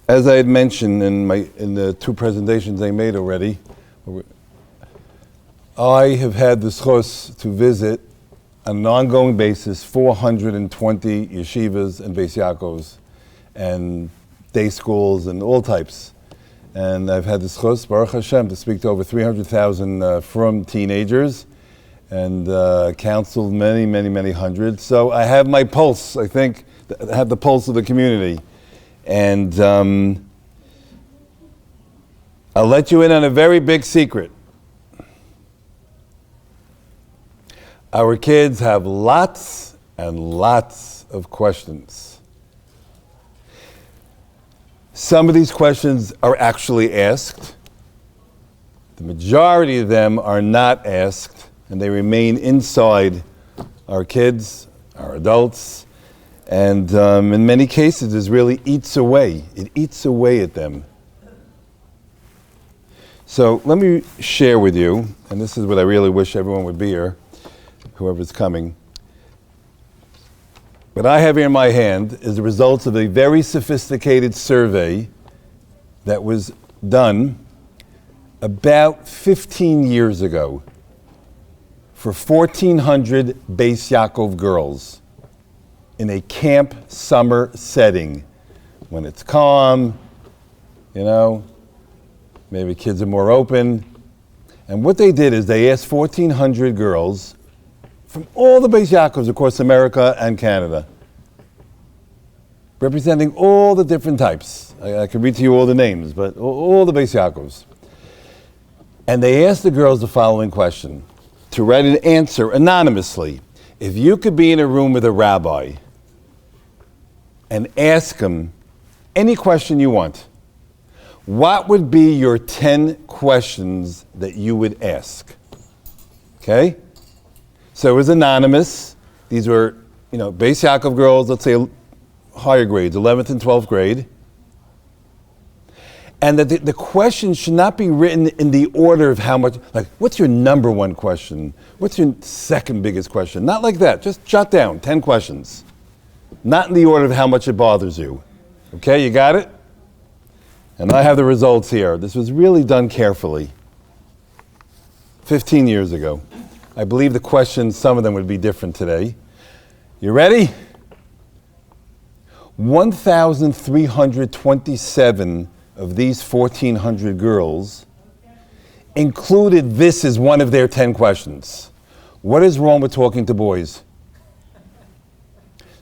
As I had mentioned in the two presentations I made already, I have had the zchus to visit on an ongoing basis 420 yeshivas and Beis Yaakovs and day schools and all types. And I've had the zchus, Baruch Hashem, to speak to over 300,000 from teenagers and counseled many, many, many hundreds. So I have my pulse, I think, I have the pulse of the community. And I'll let you in on a very big secret. Our kids have lots and lots of questions. Some of these questions are actually asked. The majority of them are not asked, and they remain inside our kids, our adults, and in many cases it really eats away. It eats away at them. So let me share with you, and this is what I really wish everyone would be here, whoever's coming. What I have here in my hand is the results of a very sophisticated survey that was done about 15 years ago for 1,400 Beis Yaakov girls in a camp summer setting when it's calm, maybe kids are more open. And what they did is they asked 1,400 girls from all the Beis Yaakovs across America and Canada, representing all the different types. I can read to you all the names, but all the Beis Yaakovs. And they asked the girls the following question, to write an answer anonymously. If you could be in a room with a rabbi and ask him any question you want, what would be your 10 questions that you would ask? Okay? So it was anonymous. These were, Beis Yaakov girls, let's say higher grades, 11th and 12th grade. And that the question should not be written in the order of how much, like, what's your number one question? What's your second biggest question? Not like that. Just jot down 10 questions. Not in the order of how much it bothers you. Okay, you got it? And I have the results here. This was really done carefully. 15 years ago. I believe the questions, some of them would be different today. You ready? 1,327 of these 1,400 girls included this as one of their 10 questions. What is wrong with talking to boys?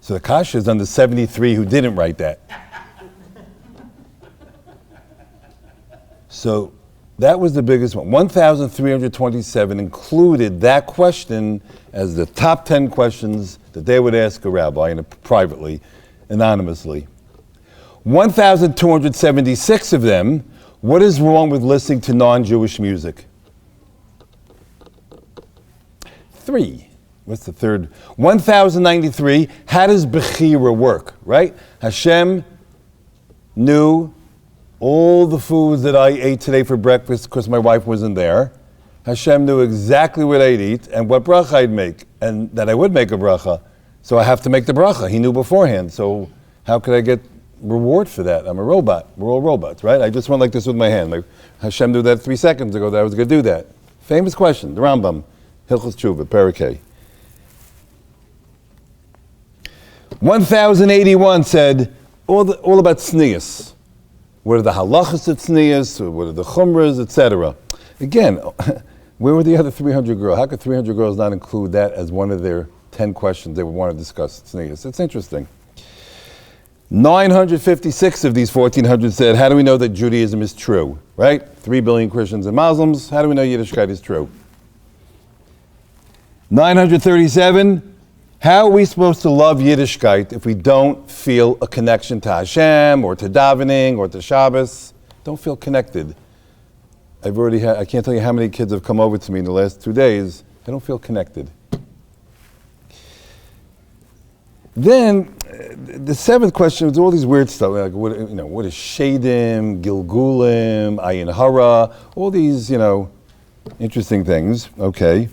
So the kasha is on the 73 who didn't write that. So that was the biggest one. 1,327 included that question as the top 10 questions that they would ask a rabbi privately, anonymously. 1,276 of them, what is wrong with listening to non-Jewish music? 3. What's the third? 1,093, how does Bechira work, right? Hashem knew all the foods that I ate today for breakfast because my wife wasn't there. Hashem knew exactly what I'd eat and what bracha I'd make, and that I would make a bracha. So I have to make the bracha. He knew beforehand. So how could I get reward for that? I'm a robot. We're all robots, right? I just went like this with my hand. Like Hashem knew that 3 seconds ago that I was going to do that. Famous question, the Rambam, Hilchos Tshuva, Parakeh. 1,081 said all about tznius. What are the halachas of tznius? What are the chumras, etc. Again, where were the other 300 girls? How could 300 girls not include that as one of their 10 questions they would want to discuss tznius? It's interesting. 956 of these 1,400 said, how do we know that Judaism is true? Right? 3 billion Christians and Muslims. How do we know Yiddishkeit is true? 937, how are we supposed to love Yiddishkeit if we don't feel a connection to Hashem or to davening or to Shabbos? Don't feel connected. I can't tell you how many kids have come over to me in the last 2 days. They don't feel connected. Then, the 7th question was all these weird stuff, like what is Shadim, Gilgulim, Ayin Hara, all these, interesting things. Okay.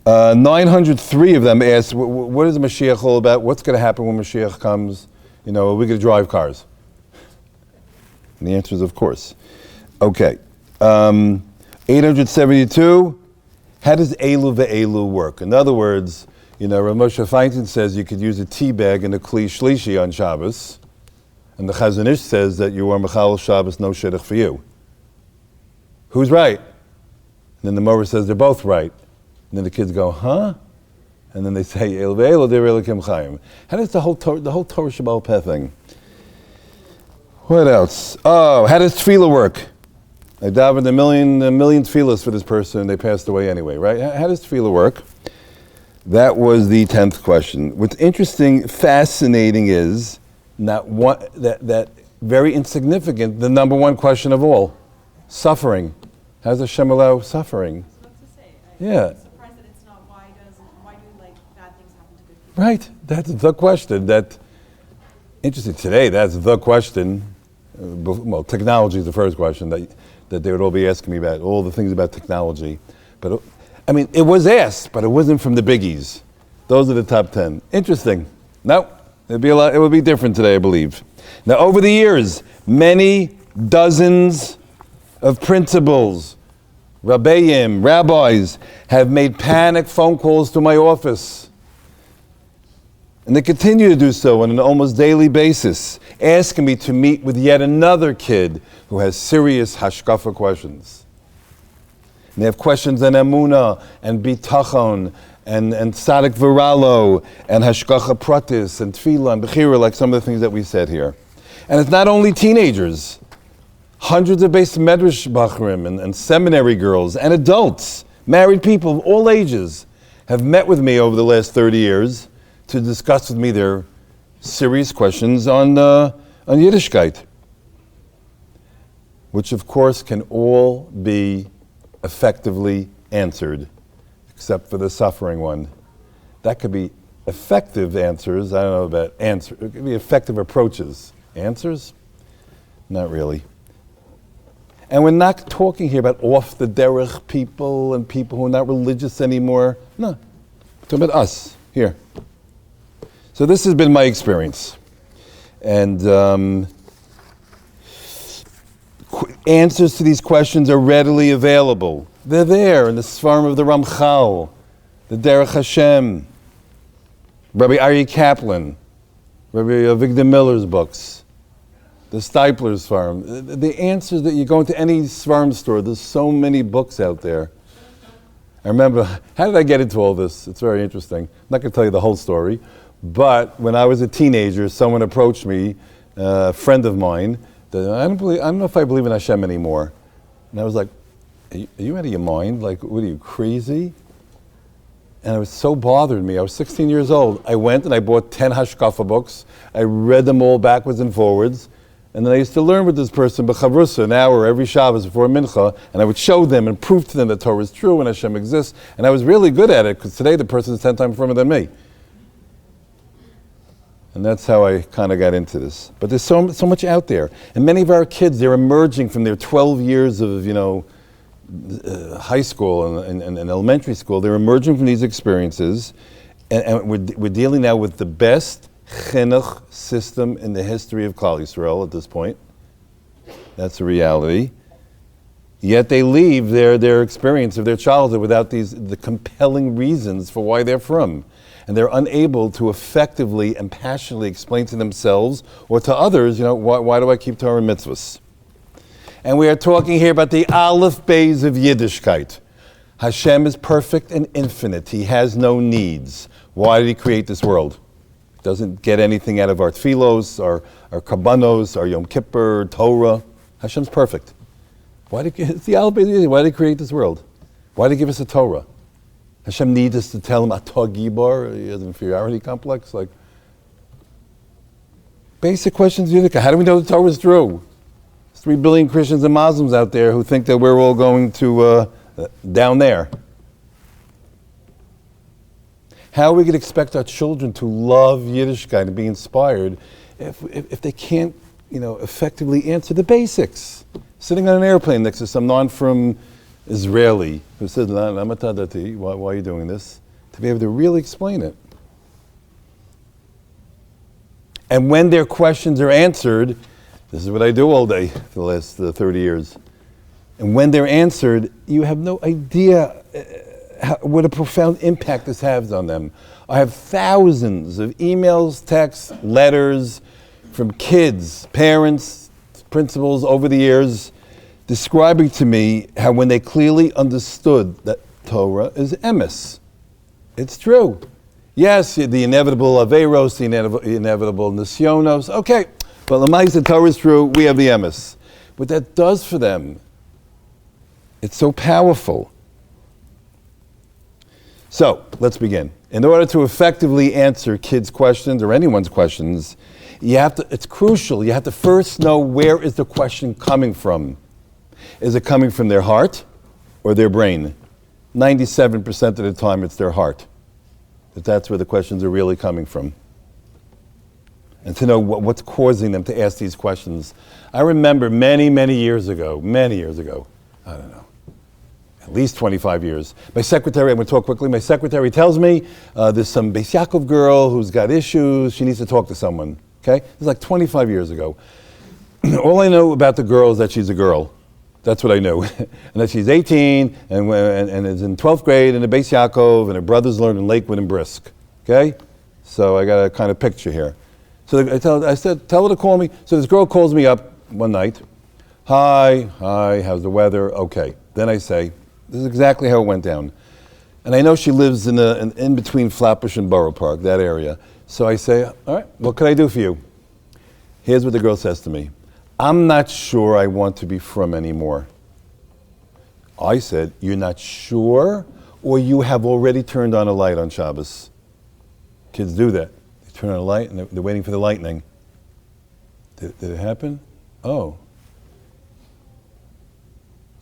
903 of them asked, what is the Mashiach all about? What's going to happen when Mashiach comes? Are we going to drive cars? And the answer is, of course. Okay. 872, how does Elu ve'elu work? In other words, Rav Moshe Feinstein says you could use a tea bag and a kli shlishi on Shabbos, and the Chazon Ish says that you are mechal Shabbos, no shidduch for you. Who's right? And then the Morah says they're both right. And then the kids go, huh? And then they say, Elu ve'elu, they're really kim chayim. How does the whole Torah Shabbal Peh thing? What else? Oh, how does tefillah work? I davened a million tefillahs for this person, and they passed away anyway, right? How does tefillah work? That was the 10th question. What's interesting, fascinating is that very insignificant, the number one question of all, suffering. How does Hashem allow suffering? Yeah. I'm surprised that it's not why do bad things happen to good people? Right. That's the question. Interesting. Today, that's the question. Well, technology is the first question that they would all be asking me about, all the things about technology. But it was asked, but it wasn't from the biggies. Those are the top 10. Interesting. No, it would be different today, I believe. Now, over the years, many dozens of principals, rabbeim, rabbis, have made panic phone calls to my office. And they continue to do so on an almost daily basis, asking me to meet with yet another kid who has serious hashkafa questions. And they have questions on emunah and bitachon and tzadik v'ralo and hashkacha pratis and tefillah and bechira, like some of the things that we said here. And it's not only teenagers. Hundreds of Beis Medrash bachrim and seminary girls and adults, married people of all ages, have met with me over the last 30 years to discuss with me their serious questions on Yiddishkeit, which of course can all be effectively answered, except for the suffering one. That could be effective answers. I don't know about answers. It could be effective approaches. Answers? Not really. And we're not talking here about off the derech people and people who are not religious anymore. No, we're talking about us here. So this has been my experience. And answers to these questions are readily available. They're there in the Sfarim of the Ramchal, the Derech Hashem, Rabbi Aryeh Kaplan, Rabbi Avigdor Miller's books, the Steipler's Sfarim. The answers that you go into any Sfarim store, there's so many books out there. I remember, how did I get into all this? It's very interesting. I'm not going to tell you the whole story. But when I was a teenager, someone approached me, a friend of mine, that I don't know if I believe in Hashem anymore. And I was like, are you out of your mind? Like, what are you, crazy? And it was so bothered me. I was 16 years old. I went and I bought 10 Hashkafa books. I read them all backwards and forwards. And then I used to learn with this person, b'chavrusa, an hour every Shabbos before Mincha, and I would show them and prove to them that Torah is true and Hashem exists. And I was really good at it, because today the person is 10 times firmer than me. And that's how I kind of got into this. But there's so much out there. And many of our kids, they're emerging from their 12 years of, high school and elementary school. They're emerging from these experiences. And we're dealing now with the best chinuch system in the history of Klal Yisrael at this point. That's a reality. Yet they leave their experience of their childhood without the compelling reasons for why they're from. And they're unable to effectively and passionately explain to themselves or to others, why do I keep Torah and mitzvahs? And we are talking here about the Aleph Beis of Yiddishkeit. Hashem is perfect and infinite. He has no needs. Why did he create this world? He doesn't get anything out of our tfilos, our kabbanos, our Yom Kippur, Torah. Hashem's perfect. It's the Aleph Beis of Yiddishkeit. Why did he create this world? Why did he give us a Torah? Hashem needs us to tell him Atah Gibar. He has an inferiority complex. Like, basic questions. How do we know the Torah is true? There's 3 billion Christians and Muslims out there who think that we're all going to down there. How are we going to expect our children to love Yiddishkeit and be inspired if they can't, effectively answer the basics? Sitting on an airplane next to some non-from Israeli who says, why are you doing this? To be able to really explain it. And when their questions are answered, This is what I do all day for the last 30 years. And when they're answered, you have no idea what a profound impact this has on them. I have thousands of emails, texts, letters from kids, parents, principals over the years describing to me how when they clearly understood that Torah is emes. It's true. Yes, the inevitable averos, the inevitable nisyonos. Okay, but the Torah is true. We have the emes. What that does for them, it's so powerful. So let's begin. In order to effectively answer kids' questions or anyone's questions, it's crucial. You have to first know, where is the question coming from? Is it coming from their heart or their brain? 97% of the time, it's their heart. But that's where the questions are really coming from. And to know what's causing them to ask these questions. I remember many years ago, I don't know, at least 25 years. My secretary, I'm going to talk quickly, my secretary tells me there's some Beis Yaakov girl who's got issues, she needs to talk to someone, okay? It was like 25 years ago. All I know about the girl is that she's a girl. That's what I knew. And that she's 18 and is in 12th grade in the Beis Yaakov, and her brothers learn in Lakewood and Brisk, okay? So I got a kind of picture here. So I said, tell her to call me. So this girl calls me up one night. Hi, how's the weather? Okay. Then I say, this is exactly how it went down. And I know she lives in between Flatbush and Borough Park, that area. So I say, all right, what can I do for you? Here's what the girl says to me. I'm not sure I want to be frum anymore. I said, you're not sure, or you have already turned on a light on Shabbos? Kids do that. They turn on a light and they're waiting for the lightning. Did it happen? Oh.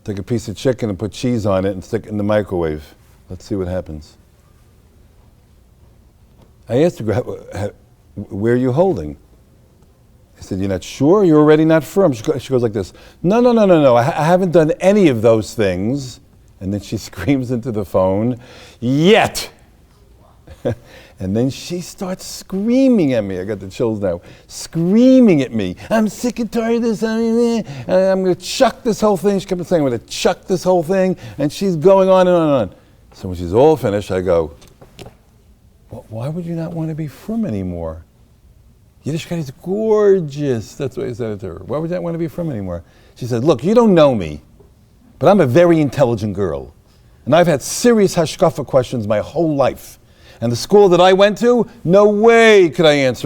Take a piece of chicken and put cheese on it and stick it in the microwave. Let's see what happens. I asked her, where are you holding? I said, you're not sure? You're already not firm. She goes like this. No. I haven't done any of those things. And then she screams into the phone, yet. And then she starts screaming at me. I got the chills now. Screaming at me. I'm sick and tired of this. I'm going to chuck this whole thing. She kept saying, I'm going to chuck this whole thing. And she's going on and on and on. So when she's all finished, I go, well, why would you not want to be frum anymore? Yiddishkeit is gorgeous. That's what I said to her. Why would you not want to be frum anymore? She said, look, you don't know me, but I'm a very intelligent girl. And I've had serious hashkafa questions my whole life. And the school that I went to, no way could I ask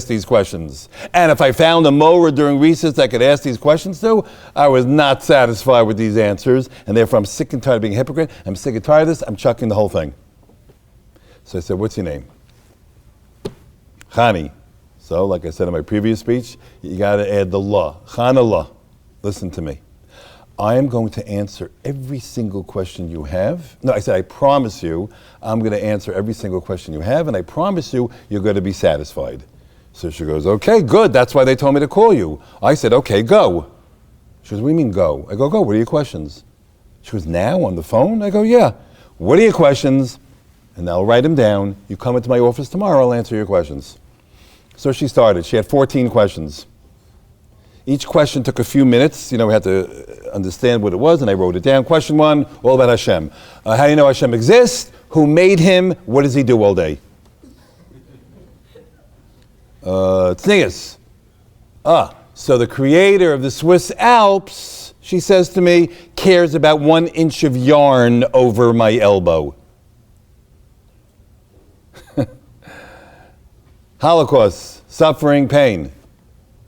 these questions. And if I found a Mora during recess that I could ask these questions to, I was not satisfied with these answers. And therefore, I'm sick and tired of being a hypocrite. I'm sick and tired of this. I'm chucking the whole thing. So I said, what's your name? Chani. So, like I said in my previous speech, you got to add the la. Chanallah. Listen to me. I am going to answer every single question you have. No, I said, I promise you, I'm going to answer every single question you have, and I promise you, you're going to be satisfied. So she goes, okay, good. That's why they told me to call you. I said, okay, go. She goes, what do you mean go? I go, what are your questions? She goes, now on the phone? I go, yeah. What are your questions? And I'll write them down. You come into my office tomorrow, I'll answer your questions. So she started. She had 14 questions. Each question took a few minutes. We had to understand what it was, and I wrote it down. Question 1, all about Hashem. How do you know Hashem exists? Who made him? What does he do all day? Tznius. So the creator of the Swiss Alps, she says to me, cares about 1 inch of yarn over my elbow. Holocaust, suffering, pain.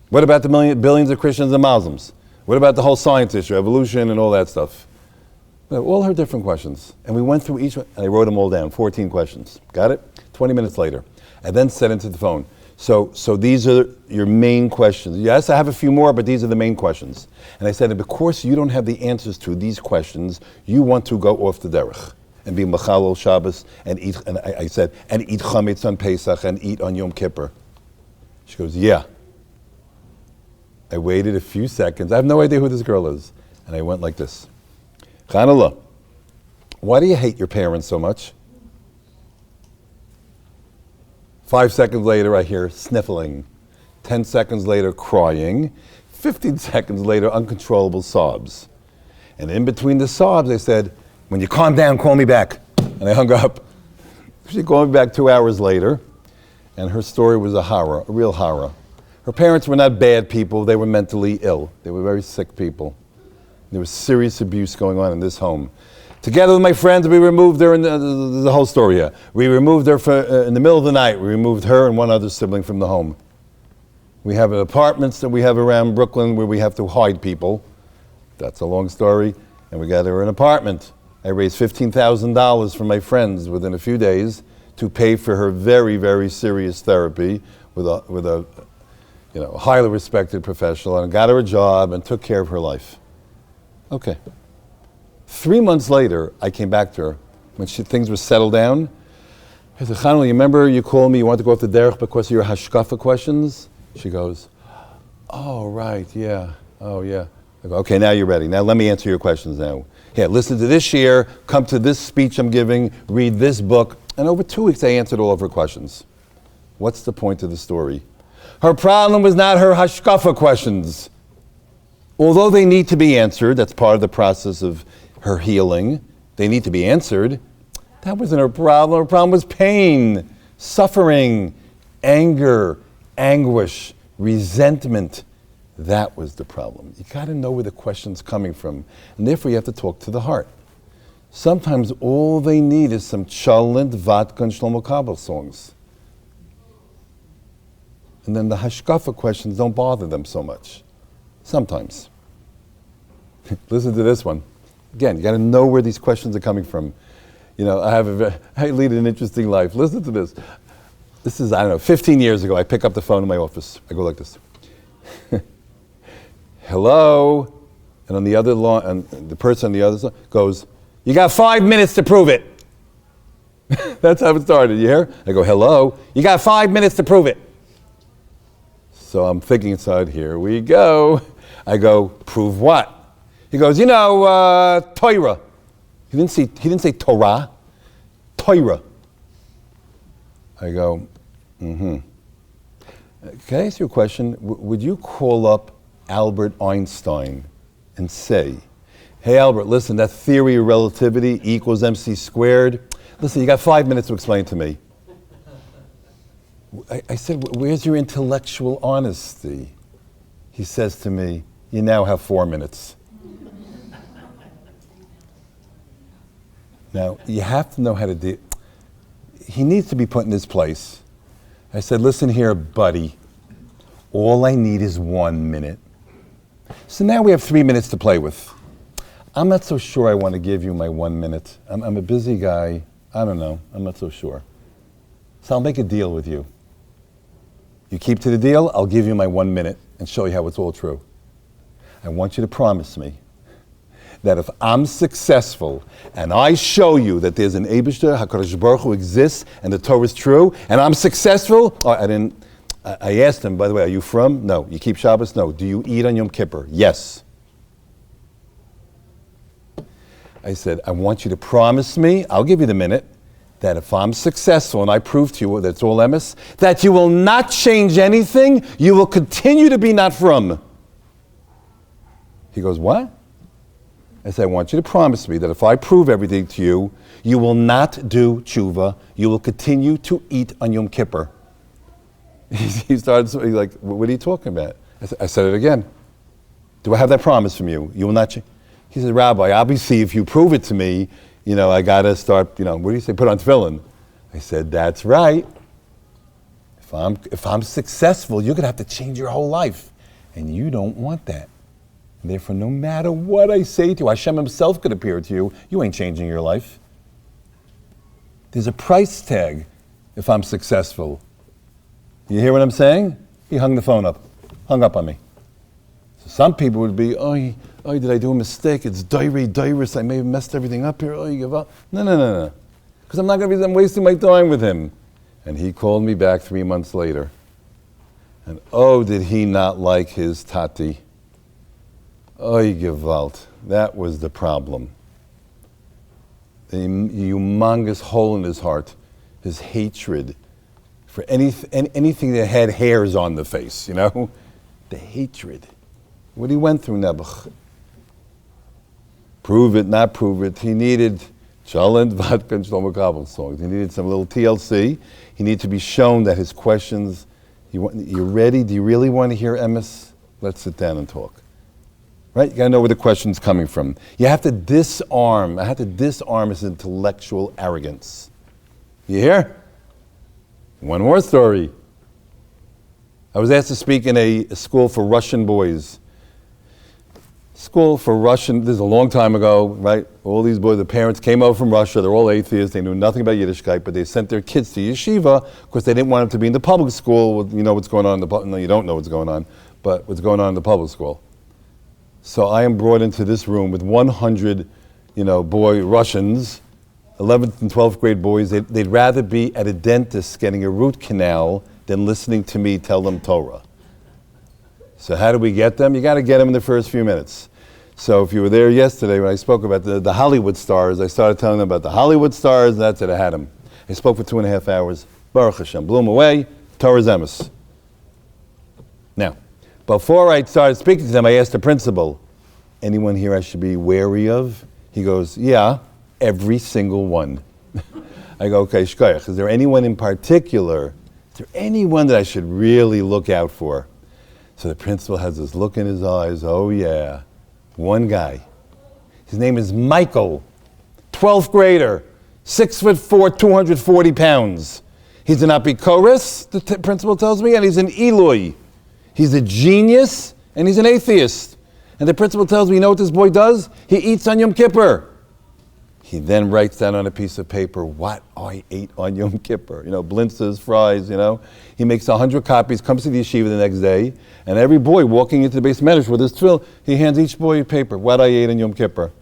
What about the billions of Christians and Muslims? What about the whole science issue, evolution and all that stuff? All her different questions. And we went through each one, and I wrote them all down, 14 questions. Got it? 20 minutes later. I then said into the phone, so these are your main questions. Yes, I have a few more, but these are the main questions. And I said, of course you don't have the answers to these questions. You want to go off the derech and be Mechalel Shabbos and eat, and I said, and eat chametz on Pesach and eat on Yom Kippur. She goes, yeah. I waited a few seconds. I have no idea who this girl is. And I went like this. Chanallah, why do you hate your parents so much? 5 seconds later, I hear sniffling. 10 seconds later, crying. 15 seconds later, uncontrollable sobs. And in between the sobs, they said, when you calm down, call me back. And I hung up. She called me back 2 hours later, and her story was a horror, a real horror. Her parents were not bad people, they were mentally ill. They were very sick people. There was serious abuse going on in this home. Together with my friends, we removed her, and the whole story here. We removed her in the middle of the night. We removed her and one other sibling from the home. We have apartments that we have around Brooklyn where we have to hide people. That's a long story. And we got her an apartment. I raised $15,000 from my friends within a few days to pay for her very, very serious therapy with a highly respected professional, and got her a job and took care of her life. Okay. 3 months later, I came back to her when things were settled down. I said, Chanel, you remember you called me, you wanted to go off the derech because of your hashkafa questions? She goes, oh, right, yeah, oh, yeah. I go, okay, now you're ready. Now let me answer your questions now. Here, listen to this year, come to this speech I'm giving, read this book. And over 2 weeks, I answered all of her questions. What's the point of the story? Her problem was not her hashkafa questions. Although they need to be answered, that's part of the process of her healing, they need to be answered. That wasn't her problem. Her problem was pain, suffering, anger, anguish, resentment. That was the problem. You got to know where the question's coming from, and therefore you have to talk to the heart. Sometimes all they need is some Cholent, Vodka, and Shlomo Kabel songs. And then the hashkafa questions don't bother them so much. Sometimes. Listen to this one. Again, you got to know where these questions are coming from. You know, I lead an interesting life. Listen to this. This is, 15 years ago. I pick up the phone in my office. I go like this. Hello? And on the other line, and the person on the other side goes, you got 5 minutes to prove it. That's how it started, you hear? I go, hello? You got 5 minutes to prove it. So I'm thinking inside, here we go. I go, prove what? He goes, Torah. He didn't say Torah, Torah. I go, Can I ask you a question? Would you call up Albert Einstein and say, hey Albert, listen, that theory of relativity equals MC squared. Listen, you got 5 minutes to explain to me. I said, where's your intellectual honesty? He says to me, you now have 4 minutes. Now, you have to know how to do. He needs to be put in his place. I said, listen here, buddy. All I need is 1 minute. So now we have 3 minutes to play with. I'm not so sure I want to give you my 1 minute. I'm a busy guy. I don't know. I'm not so sure. So I'll make a deal with you. You keep to the deal, I'll give you my 1 minute and show you how it's all true. I want you to promise me that if I'm successful and I show you that there's an Eibishter, HaKadosh Baruch Hu exists and the Torah is true, and I'm successful, I asked him, by the way, are you from? No. You keep Shabbos? No. Do you eat on Yom Kippur? Yes. I said, I want you to promise me, I'll give you the minute, that if I'm successful and I prove to you that it's all emes, that you will not change anything, you will continue to be not from. He goes, what? I said, I want you to promise me that if I prove everything to you, you will not do tshuva, you will continue to eat on Yom Kippur. He started, he's like, what are you talking about? I said it again. Do I have that promise from you? You will not change. He said, Rabbi, obviously if you prove it to me, I got to start, what do you say, put on tefillin. I said, that's right. If I'm successful, you're going to have to change your whole life. And you don't want that. And therefore, no matter what I say to you, Hashem himself could appear to you, you ain't changing your life. There's a price tag if I'm successful. You hear what I'm saying? He hung the phone up, hung up on me. So some people would be, oh, did I do a mistake? It's diris, I may have messed everything up here. Oh, you give up. No. Because I'm not going to be wasting my time with him. And he called me back 3 months later. And oh, did he not like his tati. Oy gewalt. That was the problem. The humongous hole in his heart, his hatred for anything that had hairs on the face, The hatred. what he went through, Nebuch. Prove it, not prove it. He needed Cholent, Vodka, and Shlomo Kabel songs. He needed some little TLC. He needed to be shown that his questions, you ready? Do you really want to hear Emes? Let's sit down and talk. Right? You got to know where the question's coming from. You have to disarm. I have to disarm his intellectual arrogance. You hear? One more story. I was asked to speak in a school for Russian boys. School for Russian, this is a long time ago, right? All these boys, the parents came over from Russia, they're all atheists, they knew nothing about Yiddishkeit, but they sent their kids to yeshiva because they didn't want them to be in the public school. You know what's going on in the public, no, you don't know what's going on, but what's going on in the public school. So I am brought into this room with 100, boy Russians, 11th and 12th grade boys. They'd rather be at a dentist getting a root canal than listening to me tell them Torah. So how do we get them? You got to get them in the first few minutes. So if you were there yesterday when I spoke about the Hollywood stars, I started telling them about the Hollywood stars, and that's it, I had them. I spoke for 2.5 hours. Baruch Hashem, blew them away, Torah's Emes. Now, before I started speaking to them, I asked the principal, anyone here I should be wary of? He goes, yeah, every single one. I go, okay, shkoyach, is there anyone in particular, is there anyone that I should really look out for? So the principal has this look in his eyes, oh yeah, one guy. His name is Michael, 12th grader, 6'4", 240 pounds. He's an apikoros, the principal tells me, and he's an Eloi. He's a genius, and he's an atheist. And the principal tells me, you know what this boy does? He eats on Yom Kippur. He then writes down on a piece of paper what I ate on Yom Kippur. Blintzes, fries, He makes 100 copies, comes to the yeshiva the next day, and every boy walking into the base medrash with his tefillin, he hands each boy a paper, what I ate on Yom Kippur.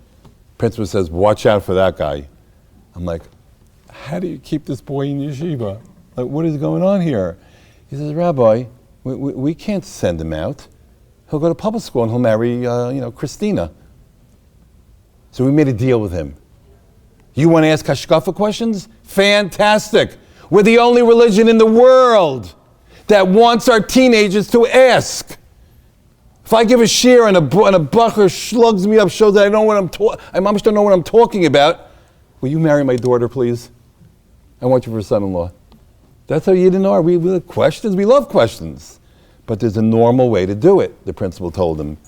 Principal says, watch out for that guy. I'm like, how do you keep this boy in yeshiva? Like, what is going on here? He says, Rabbi, we can't send him out. He'll go to public school and he'll marry, Christina. So we made a deal with him. You want to ask hashkafa questions? Fantastic. We're the only religion in the world that wants our teenagers to ask. If I give a shir and a bacher slugs me up, shows that I don't know what I'm talking about, will you marry my daughter, please? I want you for a son-in-law. That's how Yidden are. We like questions. We love questions. But there's a normal way to do it, the principal told him.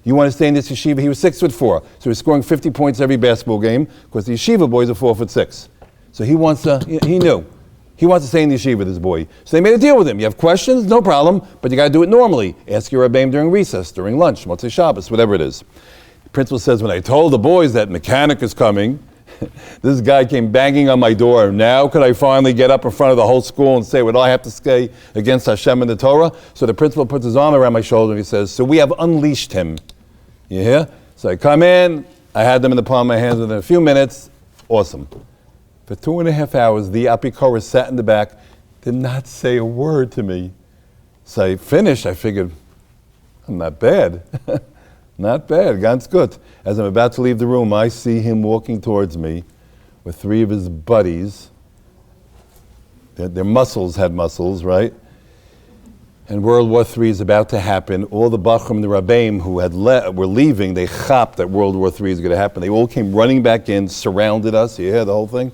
You want to stay in this yeshiva? He was 6'4", so he's scoring 50 points every basketball game because the yeshiva boys are 4'6". So he knew. He wants to stay in the yeshiva, this boy. So they made a deal with him. You have questions? No problem, but you got to do it normally. Ask your rabbeim during recess, during lunch, Motzei Shabbos, whatever it is. The principal says, when I told the boys that mechanic is coming, this guy came banging on my door. Now could I finally get up in front of the whole school and say what I have to say against Hashem and the Torah? So the principal puts his arm around my shoulder and he says, so we have unleashed him. You hear? So I come in, I had them in the palm of my hands within a few minutes. Awesome. For 2.5 hours, the apikoros sat in the back, did not say a word to me. So I finished, I figured, I'm not bad. Not bad, ganz gut. As I'm about to leave the room, I see him walking towards me with 3 of his buddies. Their muscles had muscles, right? And World War III is about to happen. All the Bachrim and the Rabbeim who were leaving, they chapped that World War III is going to happen. They all came running back in, surrounded us. You hear the whole thing?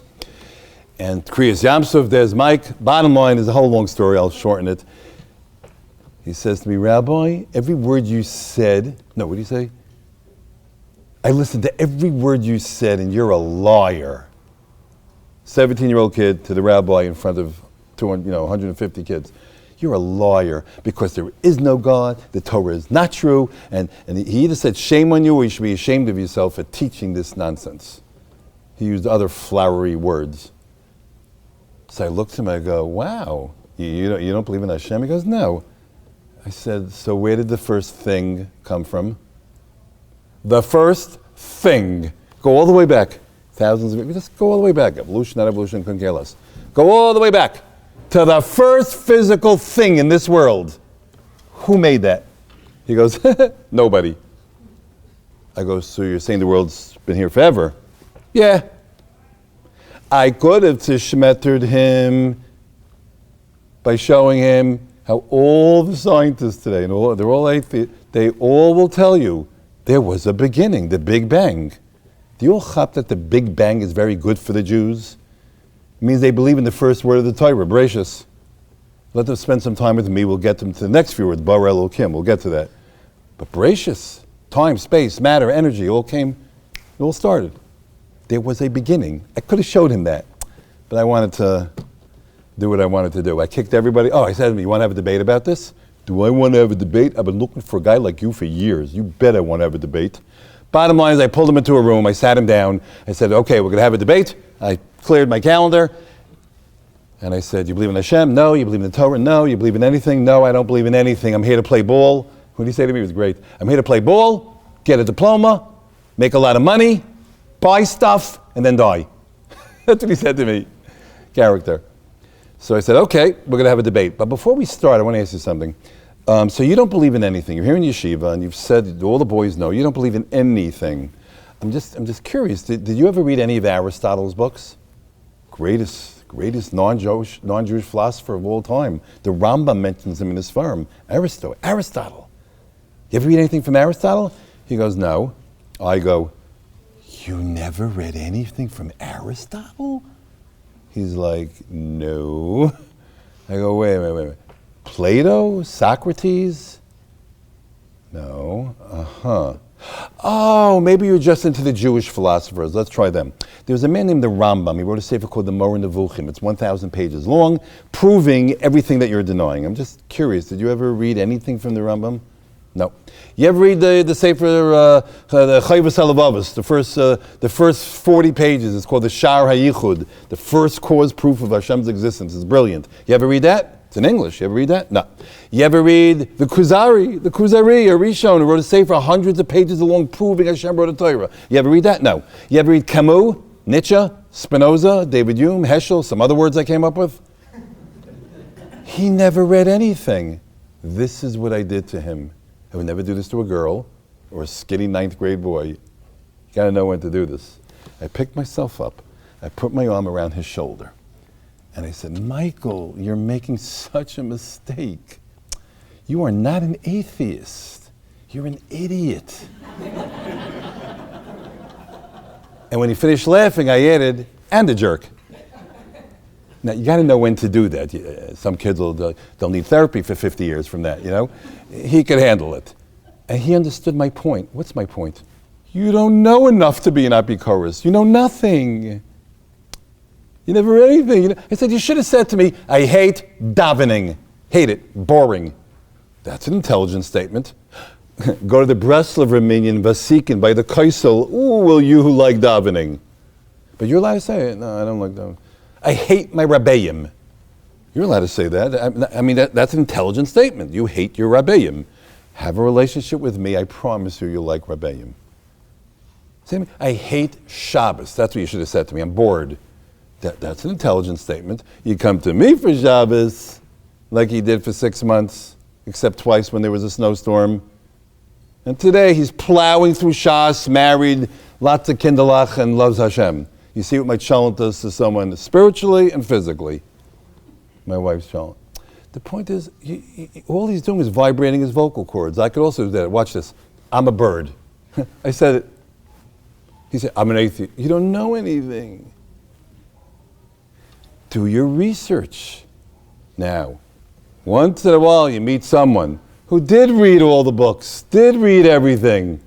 And Kriyas Yamsuf, there's Mike. Bottom line is a whole long story. I'll shorten it. He says to me, Rabbi, every word you said, no, what did he say? I listened to every word you said and you're a liar. 17-year-old kid to the rabbi in front of 150 kids. You're a liar because there is no God, the Torah is not true, and he either said shame on you or you should be ashamed of yourself for teaching this nonsense. He used other flowery words. So I looked at him, I go, wow, you don't believe in Hashem? He goes, no. I said, so where did the first thing come from? The first thing. Go all the way back. Thousands of years. Just go all the way back. Evolution, not evolution, couldn't care less. Go all the way back to the first physical thing in this world. Who made that? He goes, nobody. I go, so you're saying the world's been here forever? Yeah. I could have tishmettered him by showing him how all the scientists today, and they're all atheists, They all will tell you there was a beginning, the Big Bang. Do you all chop that the Big Bang is very good for the Jews? It means they believe in the first word of the Torah, Bereshis. Let them spend some time with me. We'll get them to the next few words, Bara Elokim. We'll get to that. But Bereshis, time, space, matter, energy, it all started. There was a beginning. I could have showed him that, but I wanted to do what I wanted to do. I kicked everybody. I said to me, you want to have a debate about this? Do I want to have a debate? I've been looking for a guy like you for years. You bet I want to have a debate. Bottom line is I pulled him into a room. I sat him down. I said, okay, we're going to have a debate. I cleared my calendar. And I said, you believe in Hashem? No. You believe in the Torah? No. You believe in anything? No, I don't believe in anything. I'm here to play ball. What did he say to me? It was great. I'm here to play ball, get a diploma, make a lot of money, buy stuff, and then die. That's what he said to me. Character. So I said, okay, we're going to have a debate. But before we start, I want to ask you something. So you don't believe in anything. You're here in yeshiva, and you've said, all the boys know, you don't believe in anything. I'm just curious. Did you ever read any of Aristotle's books? Greatest non-Jewish philosopher of all time. The Rambam mentions him in his firm. Aristotle. You ever read anything from Aristotle? He goes, no. I go, you never read anything from Aristotle? He's like, no. I go, wait. Plato? Socrates? No. Oh, maybe you're just into the Jewish philosophers. Let's try them. There's a man named the Rambam. He wrote a sefer called the Moreh Nevuchim. It's 1,000 pages long, proving everything that you're denying. I'm just curious. Did you ever read anything from the Rambam? No. You ever read the sefer, the Chayvus Halevavos, the first 40 pages? It's called the Shar HaYichud, the first cause proof of Hashem's existence. It's brilliant. You ever read that? It's in English. You ever read that? No. You ever read the Kuzari, a Rishon, who wrote a sefer hundreds of pages long proving Hashem wrote a Torah? You ever read that? No. You ever read Camus, Nietzsche, Spinoza, David Hume, Heschel, some other words I came up with? He never read anything. This is what I did to him. I would never do this to a girl or a skinny 9th grade boy. You gotta know when to do this. I picked myself up. I put my arm around his shoulder. And I said, Michael, you're making such a mistake. You are not an atheist. You're an idiot. And when he finished laughing, I added, and a jerk. Now, you got to know when to do that. Some kids they'll need therapy for 50 years from that, you know. He could handle it. And he understood my point. What's my point? You don't know enough to be an apikoros. You know nothing. You never read anything. I said, you should have said to me, I hate davening. Hate it. Boring. That's an intelligent statement. Go to the Breslover Minyan, Vasikin, by the Kaisel. Ooh, will you who like davening? But you're allowed to say it. No, I don't like davening. I hate my rabbeim. You're allowed to say that. I mean, that's an intelligent statement. You hate your rabbeim. Have a relationship with me. I promise you'll like rabbeim. Say, I hate Shabbos. That's what you should have said to me. I'm bored. That's an intelligent statement. You come to me for Shabbos, like he did for 6 months, except twice when there was a snowstorm. And today he's plowing through Shas, married, lots of kinderlach, and loves Hashem. You see what my chalent does to someone spiritually and physically. My wife's chalent. The point is, all he's doing is vibrating his vocal cords. I could also do that. Watch this. I'm a bird. I said it. He said, I'm an atheist. You don't know anything. Do your research. Now, once in a while you meet someone who did read all the books, did read everything,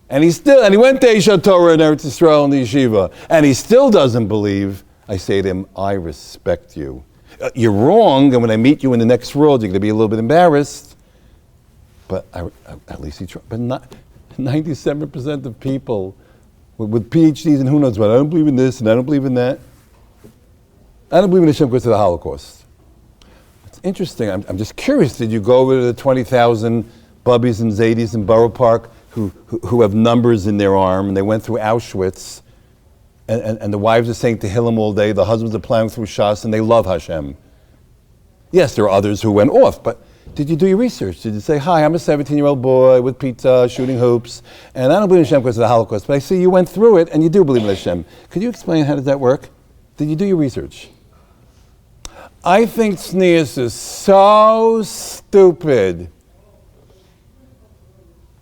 and he went to Esha Torah in Eretz Yisrael in the yeshiva, and he still doesn't believe. I say to him, I respect you. You're wrong, and when I meet you in the next world, you're going to be a little bit embarrassed. But at least he tried. But 97% of people with PhDs and who knows what, I don't believe in this and I don't believe in that. I don't believe in Hashem because of the Holocaust. It's interesting. I'm just curious. Did you go over to the 20,000 Bubbies and Zadis in Borough Park who have numbers in their arm, and they went through Auschwitz, and the wives are saying Tehillim all day, the husbands are plowing through Shas, and they love Hashem. Yes, there are others who went off, but did you do your research? Did you say, hi, I'm a 17-year-old boy with pizza, shooting hoops, and I don't believe in Hashem because of the Holocaust, but I see you went through it, and you do believe in Hashem. Could you explain how does that work? Did you do your research? I think tznius is so stupid.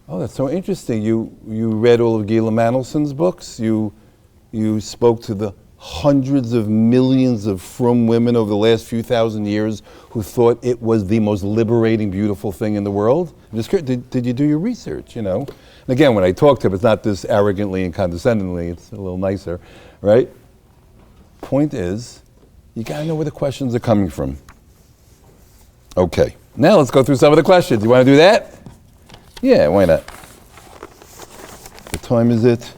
Oh, that's so interesting. You read all of Gila Manelson's books. You spoke to the hundreds of millions of frum women over the last few thousand years who thought it was the most liberating, beautiful thing in the world. I'm just curious, did you do your research? And again, when I talk to him, it's not this arrogantly and condescendingly. It's a little nicer, right? Point is, you got to know where the questions are coming from. Okay, now let's go through some of the questions. You want to do that? Yeah, why not? What time is it?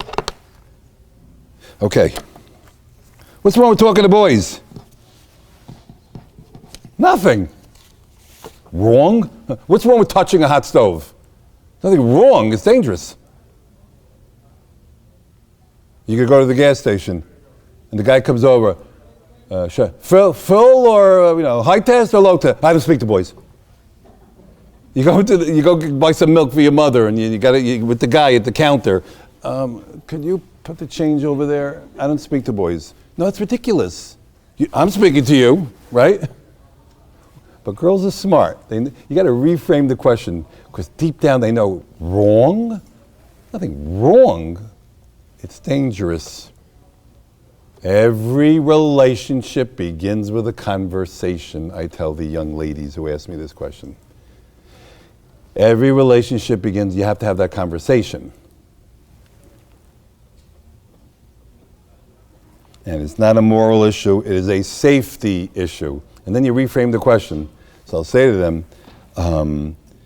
Okay. What's wrong with talking to boys? Nothing. Wrong? What's wrong with touching a hot stove? Nothing wrong, it's dangerous. You could go to the gas station and the guy comes over. Sure. Fill or high test or low test? I don't speak to boys. You go buy some milk for your mother, and you got with the guy at the counter. Could you put the change over there? I don't speak to boys. No, it's ridiculous. I'm speaking to you, right? But girls are smart. You got to reframe the question because deep down they know wrong. Nothing wrong. It's dangerous. Every relationship begins with a conversation, I tell the young ladies who ask me this question. Every relationship begins, you have to have that conversation. And it's not a moral issue, it is a safety issue. And then you reframe the question. So I'll say to them,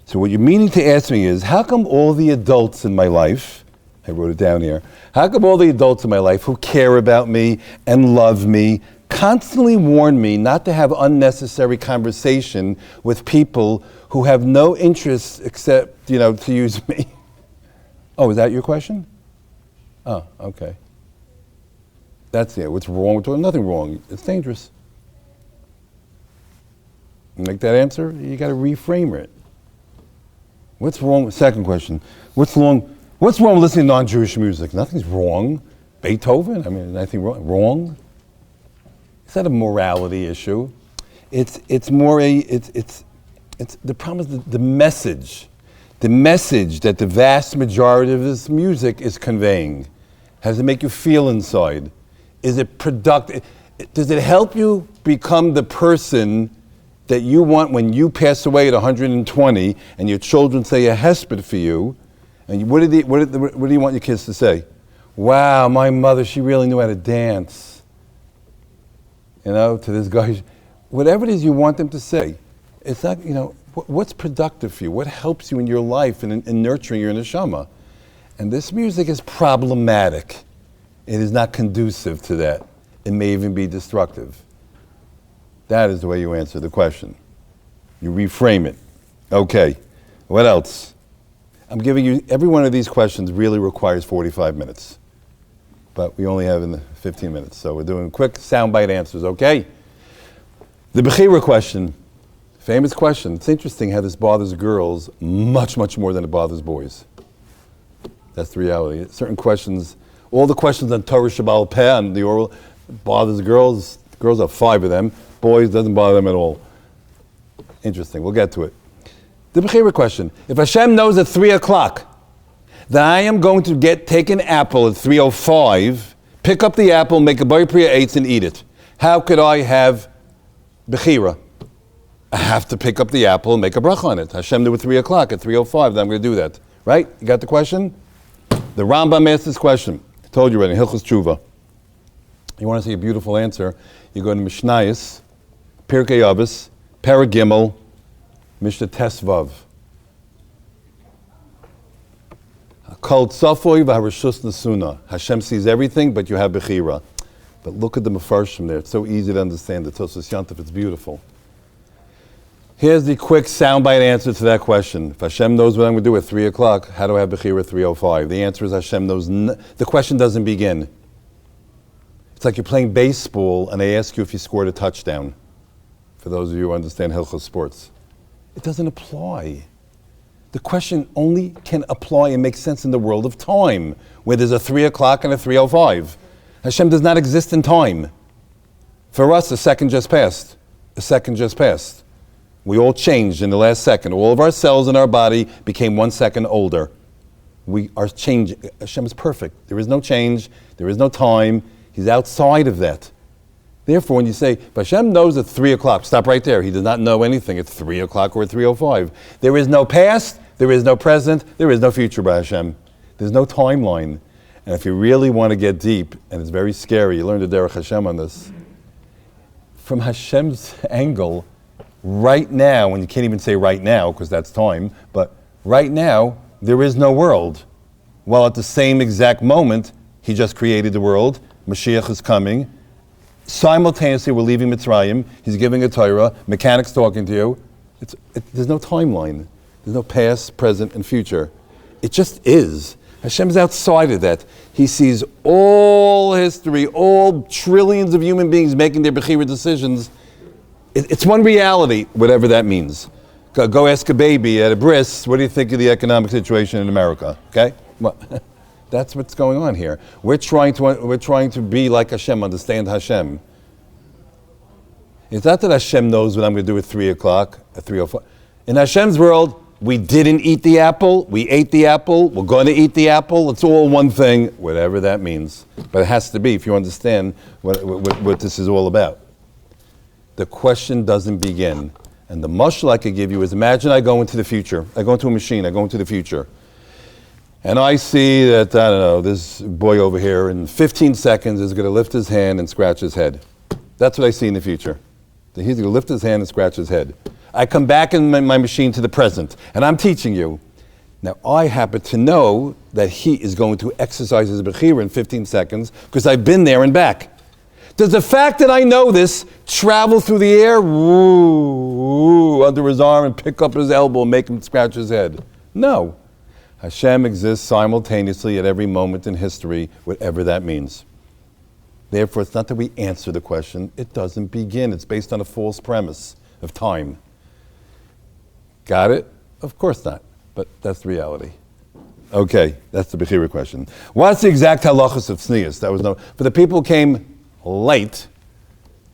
so what you're meaning to ask me is, how come all the adults in my life, I wrote it down here, how come all the adults in my life who care about me and love me constantly warn me not to have unnecessary conversation with people who have no interest except, to use me? Oh, is that your question? Oh, okay. That's it. What's wrong with it? Nothing wrong. It's dangerous. Make that answer, you got to reframe it. What's wrong? Second question. What's wrong with listening to non-Jewish music? Nothing's wrong. Beethoven? Nothing wrong. Wrong? It's not a morality issue. It's more it's the problem is the message. The message that the vast majority of this music is conveying. How does it make you feel inside? Is it productive? Does it help you become the person that you want when you pass away at 120 and your children say a hesped for you? And what do you want your kids to say? Wow, my mother, she really knew how to dance. To this guy. Whatever it is you want them to say, it's not, what's productive for you? What helps you in your life and in nurturing your neshama? And this music is problematic. It is not conducive to that. It may even be destructive. That is the way you answer the question. You reframe it. Okay, what else? I'm giving you, every one of these questions really requires 45 minutes. But we only have 15 minutes, so we're doing quick soundbite answers, okay? The Bechira question, famous question. It's interesting how this bothers girls much, much more than it bothers boys. That's the reality. Certain questions, all the questions on Torah Shabbal Peh and the oral bothers girls. Girls have 5 of them. Boys, doesn't bother them at all. Interesting, we'll get to it. The Bechira question. If Hashem knows at 3 o'clock that I am going to take an apple at 3:05, pick up the apple, make a Bar Priya Eitz and eat it, how could I have Bechira? I have to pick up the apple and make a bracha on it. Hashem knew at 3 o'clock, at 3:05 that I'm going to do that. Right? You got the question? The Rambam asked this question. I told you already, Hilchos Tshuva. You want to see a beautiful answer, you go to Mishnayos, Pirkei Avos, Perek Gimel, Mishnah Tesvav. Kol Tzafoy v'harishus nesuna. Hashem sees everything, but you have Bechira. But look at the Mefarshim there. It's so easy to understand. The Tosfos Yantav, it's beautiful. Here's the quick soundbite answer to that question. If Hashem knows what I'm going to do at 3 o'clock, how do I have Bechira at 3:05? The answer is Hashem knows. The question doesn't begin. It's like you're playing baseball and they ask you if you scored a touchdown. For those of you who understand Hilchos sports. It doesn't apply. The question only can apply and make sense in the world of time, where there's a 3 o'clock and a 3:05. Hashem does not exist in time. For us, a second just passed. A second just passed. We all changed in the last second. All of our cells in our body became 1 second older. We are changing. Hashem is perfect. There is no change. There is no time. He's outside of that. Therefore, when you say, but Hashem knows at 3 o'clock, stop right there. He does not know anything at 3 o'clock or at 3:05. There is no past, there is no present, there is no future by Hashem. There's no timeline. And if you really want to get deep, and it's very scary, you learn the Derech Hashem on this, from Hashem's angle, right now, and you can't even say right now because that's time, but right now, there is no world. While at the same exact moment, he just created the world, Mashiach is coming, simultaneously we're leaving Mitzrayim, he's giving a Torah, mechanics talking to you. There's no timeline. There's no past, present, and future. It just is. Hashem's outside of that. He sees all history, all trillions of human beings making their Bechira decisions. It's one reality, whatever that means. Go ask a baby at a bris, what do you think of the economic situation in America? Okay? Well, that's what's going on here. We're trying to be like Hashem, understand Hashem. It's not that Hashem knows what I'm going to do at 3 o'clock, at 3:05. In Hashem's world, we didn't eat the apple, we ate the apple, we're going to eat the apple. It's all one thing, whatever that means. But it has to be if you understand what this is all about. The question doesn't begin. And the mashal I could give you is, imagine I go into the future. I go into a machine, I go into the future. And I see that, I don't know, this boy over here in 15 seconds is going to lift his hand and scratch his head. That's what I see in the future. That he's going to lift his hand and scratch his head. I come back in my machine to the present, and I'm teaching you. Now, I happen to know that he is going to exercise his Bechira in 15 seconds because I've been there and back. Does the fact that I know this travel through the air, under his arm and pick up his elbow and make him scratch his head? No. Hashem exists simultaneously at every moment in history, whatever that means. Therefore, it's not that we answer the question, it doesn't begin. It's based on a false premise of time. Got it? Of course not, but that's the reality. Okay, that's the Bechira question. What's the exact halachas of tznius? That was for the people who came late,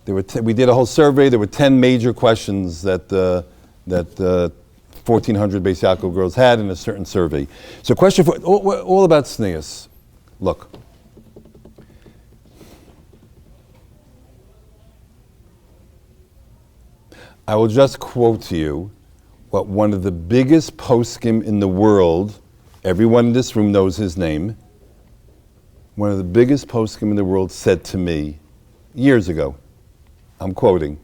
we did a whole survey. There were 10 major questions that 1,400 Beis Yaakov girls had in a certain survey. So question for all about tznius. Look. I will just quote to you what one of the biggest poskim in the world, everyone in this room knows his name, one of the biggest poskim in the world said to me years ago. I'm quoting.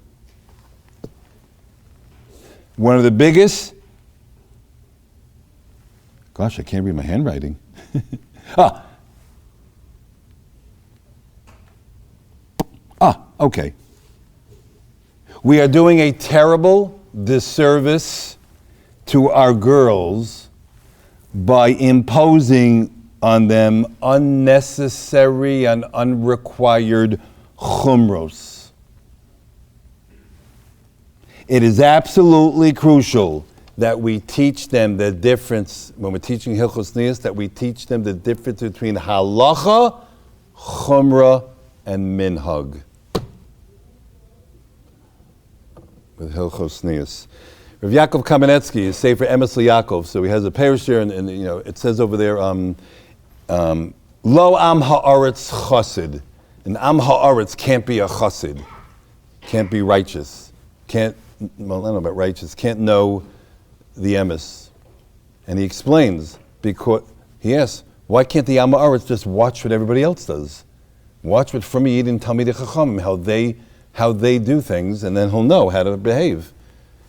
One of the biggest, gosh, I can't read my handwriting. Okay. We are doing a terrible disservice to our girls by imposing on them unnecessary and unrequired chumros. It is absolutely crucial that we teach them the difference, when we're teaching Hilchos Tznius, that we teach them the difference between halacha, chumrah, and minhag. With Hilchos Tznius. Rav Yaakov Kamenetsky is Sefer Emes LeYaakov, so he has a parish there, and it says over there, Lo Am Ha'aretz Chassid. An Am Ha'aretz can't be a Chassid, can't be righteous, I don't know about righteous, can't know the Emes. And he explains, because he asks, why can't the Am Ha'aretz just watch what everybody else does? Watch what From Yid and Talmidei Chacham, how they do things, and then he'll know how to behave,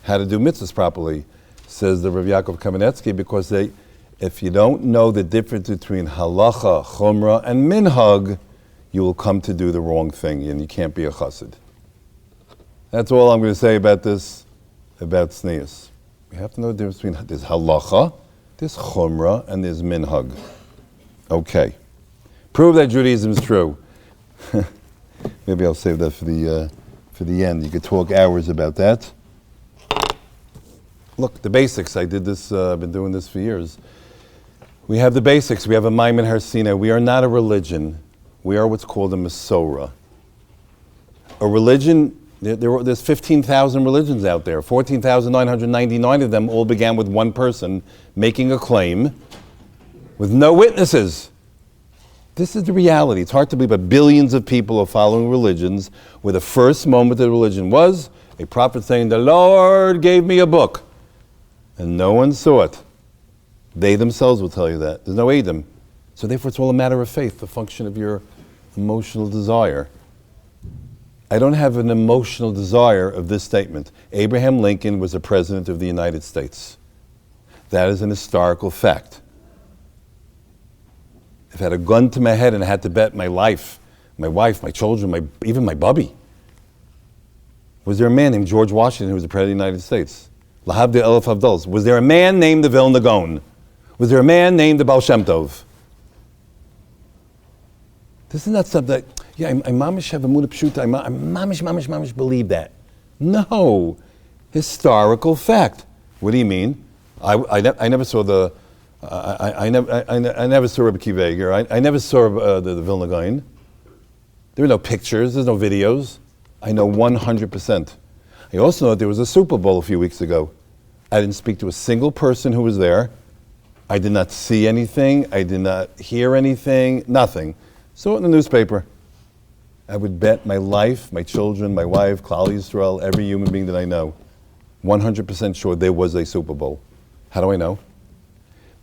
how to do mitzvahs properly, says the Rav Yaakov Kamenetsky, because if you don't know the difference between halacha, chumrah, and minhag, you will come to do the wrong thing, and you can't be a chassid. That's all I'm going to say about this, about tznius. We have to know the difference between there's halacha, there's chumrah, and there's minhag. Okay. Prove that Judaism is true. Maybe I'll save that for the end. You could talk hours about that. Look, the basics. I did this. I've been doing this for years. We have the basics. We have a Maimon Har Sinai. We are not a religion. We are what's called a Masorah. A religion. There's 15,000 religions out there. 14,999 of them all began with one person making a claim. with no witnesses. This is the reality. It's hard to believe, but billions of people are following religions where the first moment of religion was a prophet saying, the Lord gave me a book. And no one saw it. They themselves will tell you that. There's no Adam. So therefore it's all a matter of faith, the function of your emotional desire. I don't have an emotional desire of this statement. Abraham Lincoln was the President of the United States. That is an historical fact. If I had a gun to my head and I had to bet my life, my wife, my children, even my bubby, was there a man named George Washington who was the President of the United States? Lahavdi Elef Avdals. Was there a man named the Vilna Gaon? Was there a man named the Baal Shem Tov? This is not something that, yeah, I mamish have a muda pshuta, I mamish believe that. No. Historical fact. What do you mean? I never saw the, I never saw Rabbi Akiva Eiger. I never saw the Vilna Gaon. There were no pictures, there's no videos. I know 100%. I also know that there was a Super Bowl a few weeks ago. I didn't speak to a single person who was there. I did not see anything. I did not hear anything. Nothing. Saw it in the newspaper. I would bet my life, my children, my wife, Klal Yisrael, every human being that I know, 100% sure there was a Super Bowl. How do I know?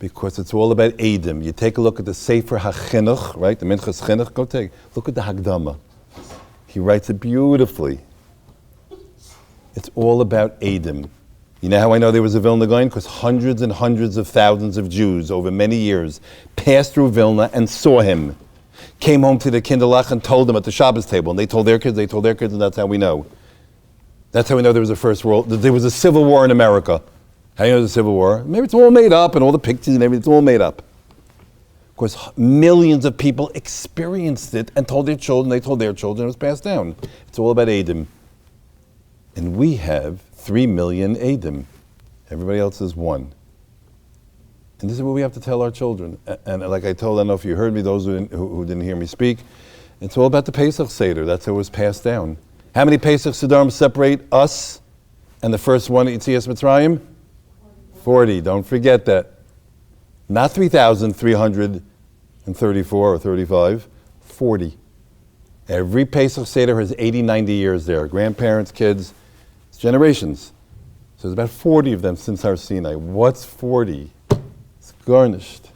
Because it's all about Adam. You take a look at the Sefer HaChinuch, right? The Minchas Chinuch. Look at the Hagdama. He writes it beautifully. It's all about Adam. You know how I know there was a Vilna Gaon? Because hundreds and hundreds of thousands of Jews over many years passed through Vilna and saw him. Came home to the Kinderlach and told them at the Shabbos table. And they told their kids, and that's how we know. That's how we know there was there was a civil war in America. How do you know there's a civil war? Maybe it's all made up and all the pictures and everything, it's all made up. Of course, millions of people experienced it and told their children, they told their children, it was passed down. It's all about Adam. And we have 3 million Adam. Everybody else is 1. And this is what we have to tell our children. And like I told, I don't know if you heard me, those who didn't hear me speak, it's all about the Pesach Seder. That's how it was passed down. How many Pesach Sederim separate us and the first one at Yetzias Mitzrayim? 40. Don't forget that. Not 3,334 or 35. 40. Every Pesach Seder has 80, 90 years there. Grandparents, kids, it's generations. So there's about 40 of them since Har Sinai. What's 40? It's garnished.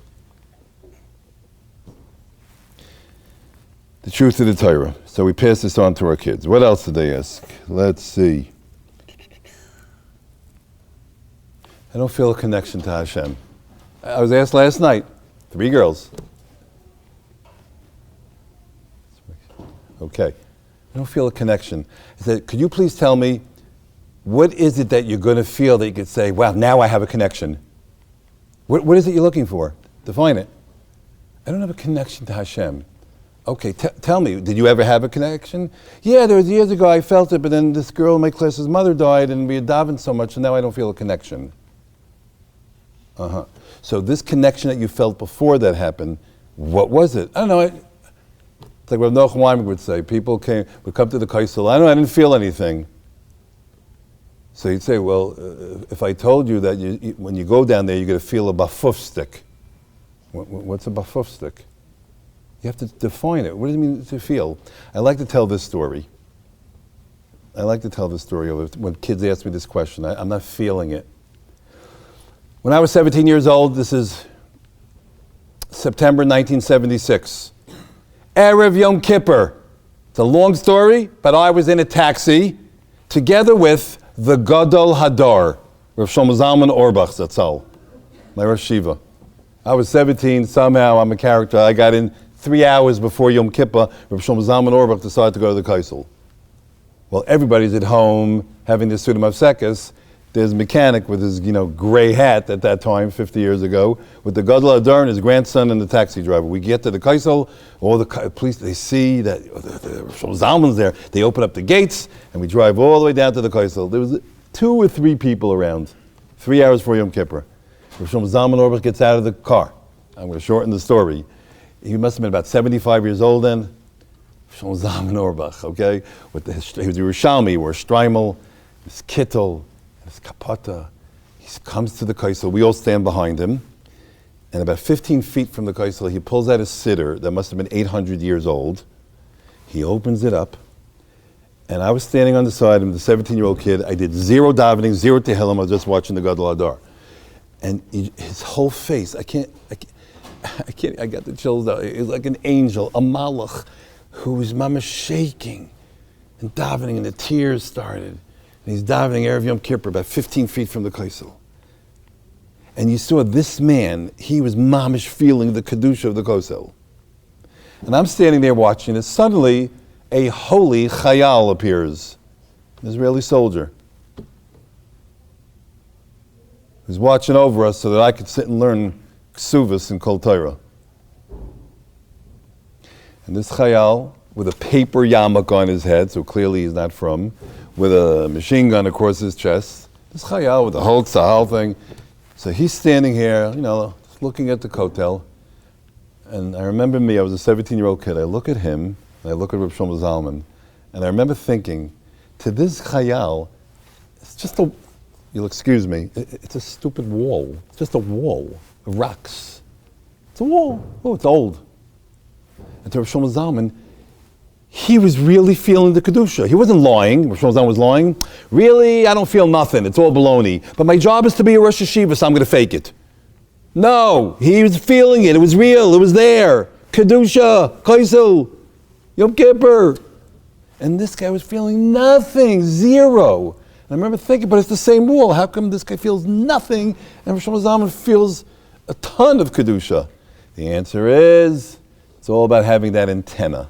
The truth of the Torah. So we pass this on to our kids. What else did they ask? Let's see. I don't feel a connection to Hashem. I was asked last night, 3 girls. Okay. I don't feel a connection. I said, could you please tell me, what is it that you're going to feel that you could say, wow, now I have a connection? What is it you're looking for? Define it. I don't have a connection to Hashem. Okay, tell me, did you ever have a connection? Yeah, there was years ago I felt it, but then this girl in my class's mother died and we had davened so much and now I don't feel a connection. So this connection that you felt before that happened, what was it? I don't know. It's like what Noach Weinberg would say. People would come to the Kaisel. I didn't feel anything. So you'd say, well, if I told you that when you go down there, you're going to feel a bafuf stick. What's a bafuf stick? You have to define it. What does it mean to feel? I like to tell this story. When kids ask me this question. I'm not feeling it. When I was 17 years old, this is September 1976. Erev Yom Kippur. It's a long story, but I was in a taxi together with the Gadol Hadar, Rav Shlomo Zalman Auerbach Zatzal, my Rosh Shiva. I was 17, somehow I'm a character. I got in 3 hours before Yom Kippur. Rav Shlomo Zalman Auerbach decided to go to the Kaisel. Well, everybody's at home having the Suda Mavsekis. There's a mechanic with his, gray hat at that time, 50 years ago, with the Gadol Hadar and his grandson and the taxi driver. We get to the Kaisel, all the police, they see that the Zalman's there. They open up the gates, and we drive all the way down to the Kaisel. There was 2 or 3 people around, 3 hours before Yom Kippur. Rav Shlomo Zalman Auerbach gets out of the car. I'm going to shorten the story. He must have been about 75 years old then. Rav Shlomo Zalman Auerbach, okay? He was a Yerushalmi, he wore Streimel, his kittel, his kapata. He comes to the Kaisel. We all stand behind him. And about 15 feet from the Kaisel, he pulls out a siddur that must have been 800 years old. He opens it up. And I was standing on the side, I'm the 17-year-old kid. I did zero davening, zero tehillim. I was just watching the Gadol Adar. And his whole face, I got the chills out. It was like an angel, a malach, who was mama shaking and davening, and the tears started. And he's davening Erev Yom Kippur, about 15 feet from the Kaisel. And you saw this man, he was mamish feeling the kedusha of the Kaisel. And I'm standing there watching this. Suddenly, a holy chayal appears, an Israeli soldier, who's watching over us so that I could sit and learn Ksuvas and Kol Torah. And this chayal, with a paper yarmulke on his head, so clearly he's not from, with a machine gun across his chest, this chayal with the whole tzahal thing. So he's standing here, looking at the kotel. And I remember me, I was a 17-year-old kid. I look at him, and I look at Reb Shlomo Zalman, and I remember thinking, to this chayal, it's just you'll excuse me, it's a stupid wall. It's just a wall of rocks. It's a wall. Oh, it's old. And to Reb Shlomo Zalman, he was really feeling the Kedusha. He wasn't lying. Reb Shlomo Zalman was lying. Really, I don't feel nothing. It's all baloney. But my job is to be a Rosh Hashiva, so I'm going to fake it. No, he was feeling it. It was real. It was there. Kedusha, Kaisel, Yom Kippur. And this guy was feeling nothing, zero. And I remember thinking, but it's the same wall. How come this guy feels nothing and Rosh Hashanah feels a ton of Kedusha? The answer is, it's all about having that antenna.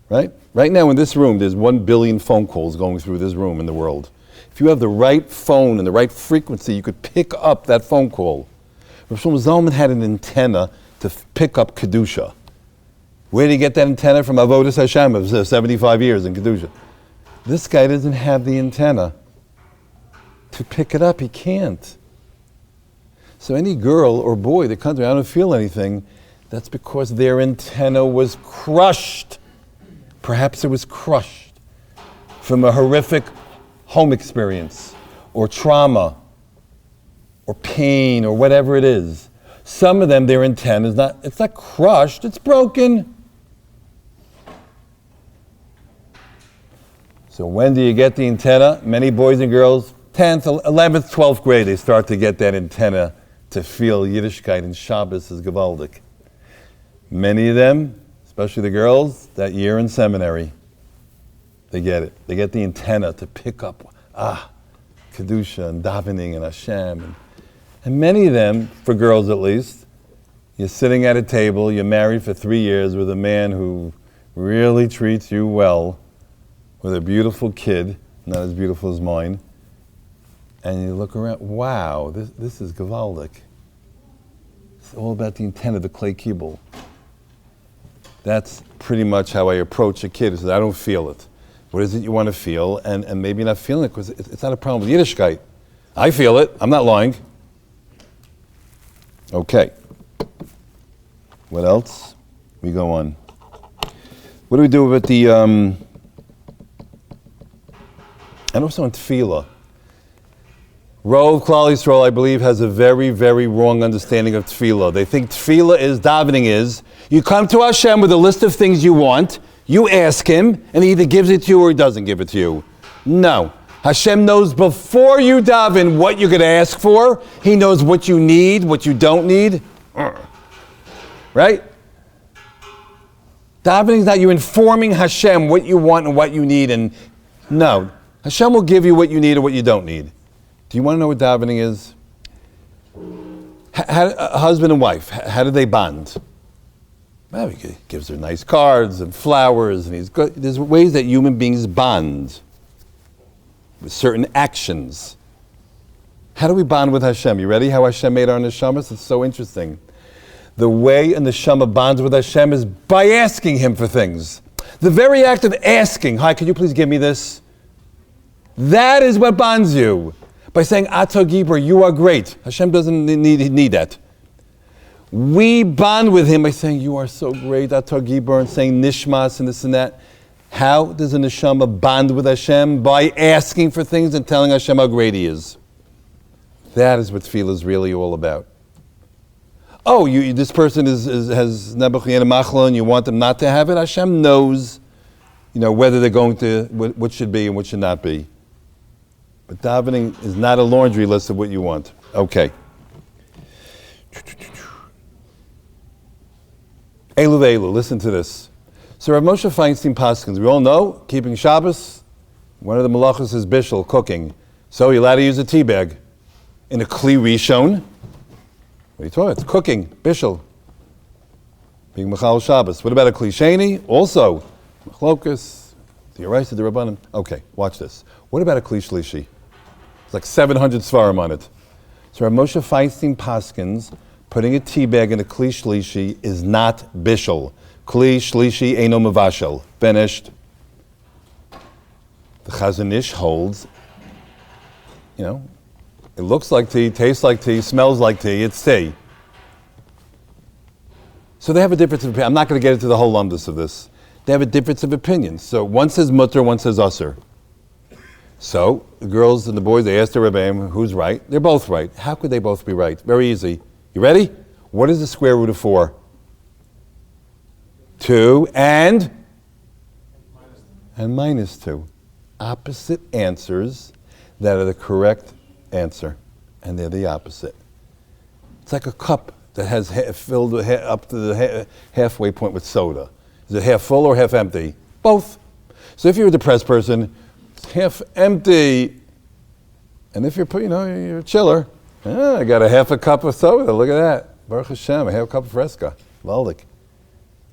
Right? Right now in this room, there's 1 billion phone calls going through this room in the world. If you have the right phone and the right frequency, you could pick up that phone call. Rosh Zalman had an antenna to pick up Kedusha. Where did he get that antenna? From Avodas Hashem of 75 years in Kedusha. This guy doesn't have the antenna to pick it up. He can't. So any girl or boy that comes to me, I don't feel anything, that's because their antenna was crushed. Perhaps it was crushed from a horrific home experience or trauma or pain or whatever it is. Some of them, their antenna is it's not crushed, it's broken. So when do you get the antenna? Many boys and girls, 10th, 11th, 12th grade, they start to get that antenna to feel Yiddishkeit and Shabbos is gewaldig. Many of them, especially the girls, that year in seminary, they get it. They get the antenna to pick up, Kedusha and davening and Hashem. And many of them, for girls at least, you're sitting at a table, you're married for 3 years with a man who really treats you well, with a beautiful kid, not as beautiful as mine, and you look around, wow, this is gewaldig. It's all about the antenna, the clay kibble. That's pretty much how I approach a kid. I say, I don't feel it. What is it you want to feel? And maybe you're not feeling it because it's not a problem with Yiddishkeit. I feel it. I'm not lying. Okay. What else? We go on. What do we do with the... and also in tefillah. Rov Klal Yisrael, I believe, has a very, very wrong understanding of tefillah. They think tefillah is, davening is, you come to Hashem with a list of things you want, you ask Him, and He either gives it to you or He doesn't give it to you. No. Hashem knows before you daven what you're going to ask for. He knows what you need, what you don't need. Right? Davening is not you informing Hashem what you want and what you need. And no. Hashem will give you what you need or what you don't need. Do you want to know what davening is? A husband and wife, how do they bond? Well, he gives her nice cards and flowers, and there's ways that human beings bond with certain actions. How do we bond with Hashem? You ready? How Hashem made our neshamas? It's so interesting. The way a neshama bonds with Hashem is by asking Him for things. The very act of asking, hi, could you please give me this? That is what bonds you. By saying, Ato Gibor, you are great. Hashem doesn't need that. We bond with Him by saying, you are so great, Ato Gibor, and saying nishmas and this and that. How does a neshama bond with Hashem? By asking for things and telling Hashem how great He is. That is what tefillah is really all about. oh, this person has Nebuchadnezzar Machla and you want them not to have it, Hashem knows, whether they're going to, what should be and what should not be. But davening is not a laundry list of what you want. Okay. Elu ve'elu, listen to this. So Rav Moshe Feinstein Paskins, we all know, keeping Shabbos, one of the malachos is bishul, cooking. So you're allowed to use a tea bag. In a kli rishon, what are you talking about? It's cooking, bishul. Being machal Shabbos. What about a kli sheni? Also, machlokas, the Yeraisa, the Rabbanim. Okay, watch this. What about a kli shlishi? It's like 700 svarim on it. So Rav Moshe Feinstein Paskins, putting a tea bag in a kli shlishi is not bishul. Kli shlishi eino mavashel. Finished. The Chazon Ish holds, it looks like tea, tastes like tea, smells like tea, it's tea. So they have a difference of opinion. I'm not going to get into the whole lumdus of this. They have a difference of opinion. So one says mutter, one says usser. So the girls and the boys, they asked the Rebbeim, who's right? They're both right. How could they both be right? Very easy. You ready? What is the square root of 4? 2 and minus 2. Opposite answers that are the correct answer, and they're the opposite. It's like a cup that has filled up to the halfway point with soda. Is it half full or half empty? Both. So if you're a depressed person, it's half empty. And if you're a chiller, I got a half a cup of soda. Look at that. Baruch Hashem, a half cup of Fresca. Valdik.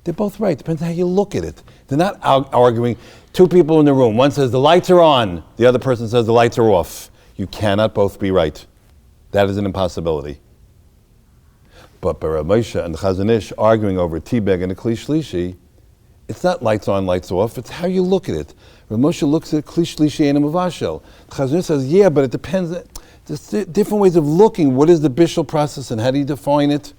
They're both right. Depends on how you look at it. They're not arguing. Two people in the room. One says the lights are on. The other person says the lights are off. You cannot both be right. That is an impossibility. But by Rav Moshe and the Chazon Ish arguing over a tea bag and a kli shlishi, it's not lights on, lights off. It's how you look at it. Rav Moshe looks at kli shlishi and a mavashel. The Chazon Ish says, yeah, but it depends. There's different ways of looking. What is the bishul process and how do you define it?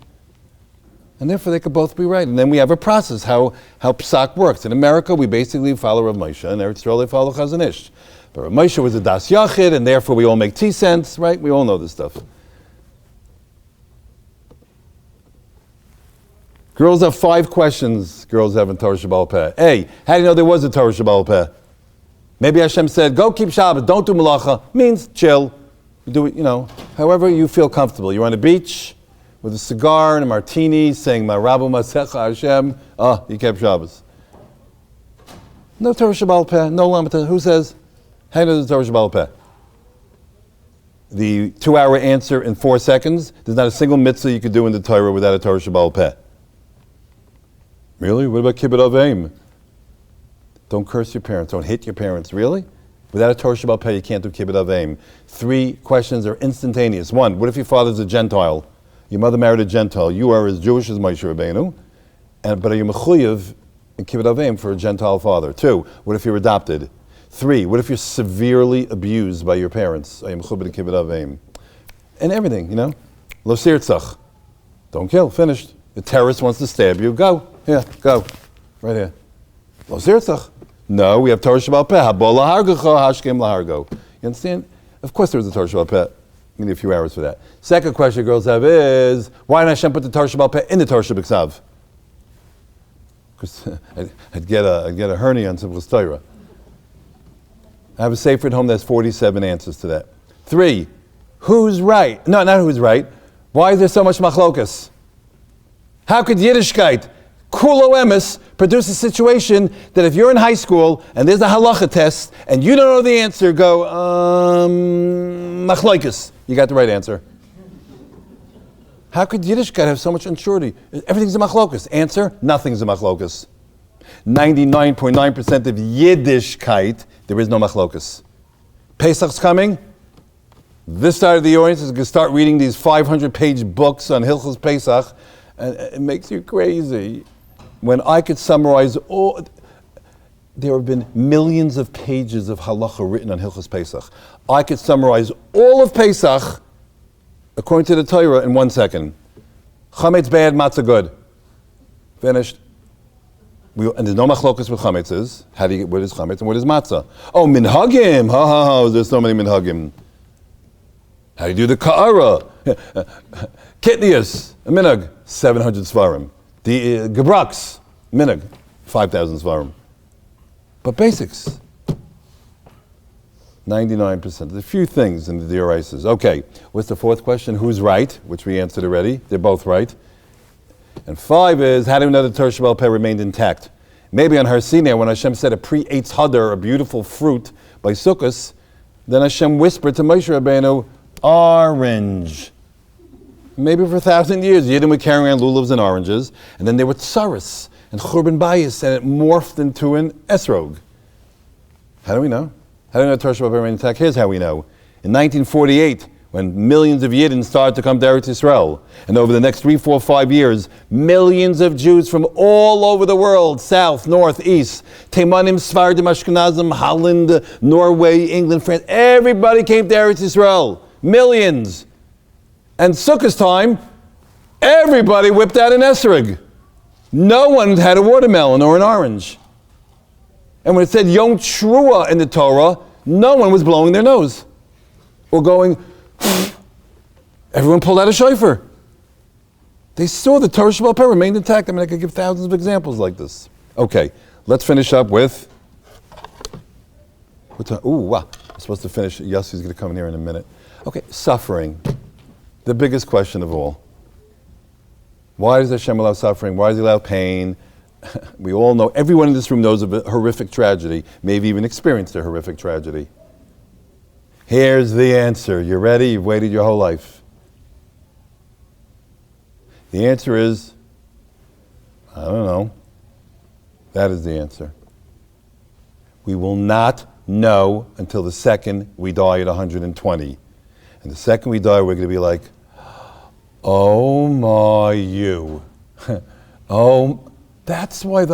And therefore, they could both be right. And then we have a process, how psak works. In America, we basically follow Rav Moshe, and Eretz Yisrael, they follow Chazon Ish. But Rav Moshe was a das yachid, and therefore we all make tea cents, right? We all know this stuff. Girls have 5 questions. Girls have in Torah Sheba'al Peh. A, how do you know there was a Torah Sheba'al Peh? Maybe Hashem said, go keep Shabbat, don't do malacha. Means chill. Do it, however you feel comfortable. You're on a beach with a cigar and a martini, saying Ma'rabu Masecha Hashem. You kept Shabbos. No Torah Sheba'al Peh, no Lamata. Who says? How do you know there's a Torah Sheba'al Peh? The 2-hour answer in 4 seconds. There's not a single mitzvah you could do in the Torah without a Torah Sheba'al Peh. Really? What about kibbut aveim? Don't curse your parents. Don't hit your parents. Really? Without a Torah Sheba'al Peh, you can't do kibbut aveim. 3 questions are instantaneous. 1, what if your father's a Gentile? Your mother married a Gentile. You are as Jewish as Moshe Rabbeinu, but are you mechuyev in kibbut aveim for a Gentile father? 2, what if you're adopted? 3, what if you're severely abused by your parents? Are you mechuyev in kibbut aveim? And everything, Lo sirtzach. Don't kill. Finished. The terrorist wants to stab you. Go. Here, go. Right here. Lo sirtzach. No, we have Torah Sheba'al Peh. Habo lahargacho, hashkem lahargo. You understand? Of course there was a Torah Sheba'al Peh. We need a few hours for that. Second question girls have is, why didn't Hashem put the Torah Sheba'al Peh in the Torah Shebiksav? Because I'd get a hernia on Simchas Torah. I have a sefer at home that has 47 answers to that. 3, who's right? No, not who's right. Why is there so much machlokas? How could Yiddishkeit, kulo emes, produce a situation that if you're in high school and there's a halacha test and you don't know the answer, go, machlokas. You got the right answer. How could Yiddishkeit have so much unsurety? Everything's a machlokas. Answer, nothing's a machlokas. 99.9% of Yiddishkeit, there is no machlokas. Pesach's coming. This side of the audience is going to start reading these 500-page books on Hilchos Pesach, and it makes you crazy. When I could summarize all, there have been millions of pages of halacha written on Hilchos Pesach. I could summarize all of Pesach according to the Torah in 1 second. Chametz bad, matzah good. Finished. And there's no machlokas with chametzes. How do you get, what is chametz and what is matzah? Oh, minhagim. There's so many minhagim. How do you do the ka'ara? Kitnius, a minhag. 700 svarim. The Gebraks, Minig, 5,000 svarim. But basics, 99%. There's a few things in the Deoraises. Okay, what's the fourth question? Who's right? Which we answered already. They're both right. And 5 is, how do we know the Torah Shebaal Peh remained intact? Maybe on Har Sinai, when Hashem said a pre-Eitz Hadar, a beautiful fruit, by Sukkot, then Hashem whispered to Moshe Rabbeinu, orange. Maybe for 1,000 years, Yidden were carrying around lulavs and oranges, and then there were tsaris and churban bayis, and it morphed into an esrog. How do we know? How do we know Torah Shebaal Peh remained intact? Here's how we know. In 1948, when millions of Yidden started to come to Eretz Yisrael, and over the next 3, 4, 5 years, millions of Jews from all over the world, south, north, east, Teimanim, Sfardim, Ashkenazim, Holland, Norway, England, France, everybody came to Eretz Yisrael. Millions. And Sukkot time, everybody whipped out an esrog. No one had a watermelon or an orange. And when it said Yom Trua in the Torah, no one was blowing their nose or going, everyone pulled out a shofar. They saw the Torah Shebaal Peh remained intact. I mean, I could give thousands of examples like this. Okay, let's finish up with, I'm supposed to finish, Yossi's going to come in here in a minute. Okay, suffering, the biggest question of all. Why does Hashem allow suffering? Why does he allow pain? We all know, everyone in this room knows of a horrific tragedy, maybe even experienced a horrific tragedy. Here's the answer. You ready? You've waited your whole life. The answer is, I don't know. That is the answer. We will not know until the second we die at 120. And the second we die, we're going to be like, oh my you. Oh, that's why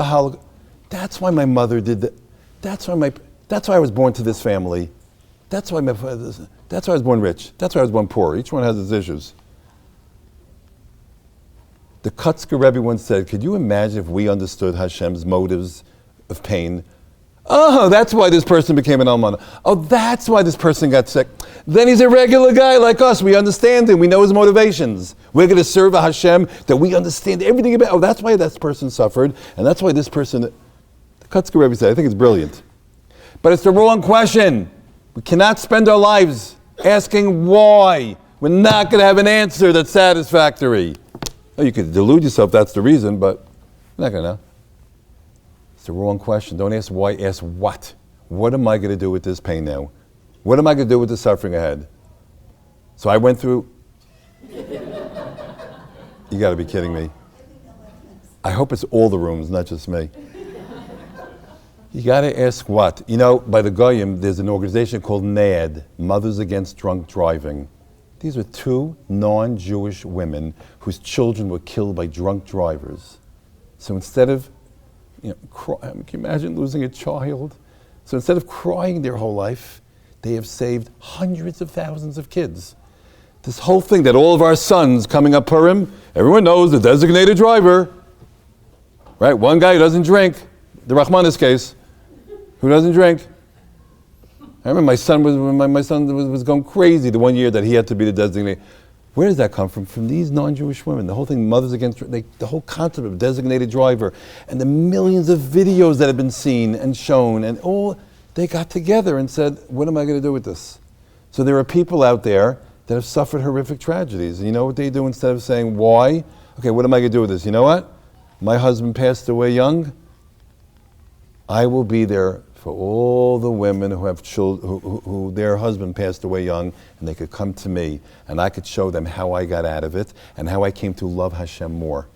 that's why my mother did that. That's why I was born to this family. That's why I was born rich. That's why I was born poor. Each one has its issues. The Kutzker Rebbe once said, could you imagine if we understood Hashem's motives of pain? Oh, that's why this person became an almana. Oh, that's why this person got sick. Then he's a regular guy like us. We understand him. We know his motivations. We're going to serve a Hashem that we understand everything about. Oh, that's why that person suffered. And that's why this person... The Kutzker Rebbe said, I think it's brilliant. But it's the wrong question. We cannot spend our lives asking why. We're not going to have an answer that's satisfactory. Oh, you could delude yourself, that's the reason, but you're not going to know. It's the wrong question. Don't ask why, ask what. What am I going to do with this pain now? What am I going to do with the suffering ahead? So I went through... You got to be kidding me. I hope it's all the rooms, not just me. You got to ask what. You know, by the Goyim, there's an organization called NAD, Mothers Against Drunk Driving. These were 2 non-Jewish women whose children were killed by drunk drivers. So instead of, can you imagine losing a child? So instead of crying their whole life, they have saved hundreds of thousands of kids. This whole thing that all of our sons coming up Purim, everyone knows the designated driver, right? One guy who doesn't drink, the Rahmanis case, who doesn't drink. I remember my son was going crazy the one year that he had to be the designated. Where does that come from? From these non-Jewish women. The whole thing, Mothers Against, the whole concept of designated driver, and the millions of videos that have been seen and shown, and all, they got together and said, what am I going to do with this? So there are people out there that have suffered horrific tragedies. And you know what they do instead of saying, why? Okay, what am I going to do with this? You know what? My husband passed away young. I will be there for all the women who have children, who their husband passed away young, and they could come to me, and I could show them how I got out of it, and how I came to love Hashem more.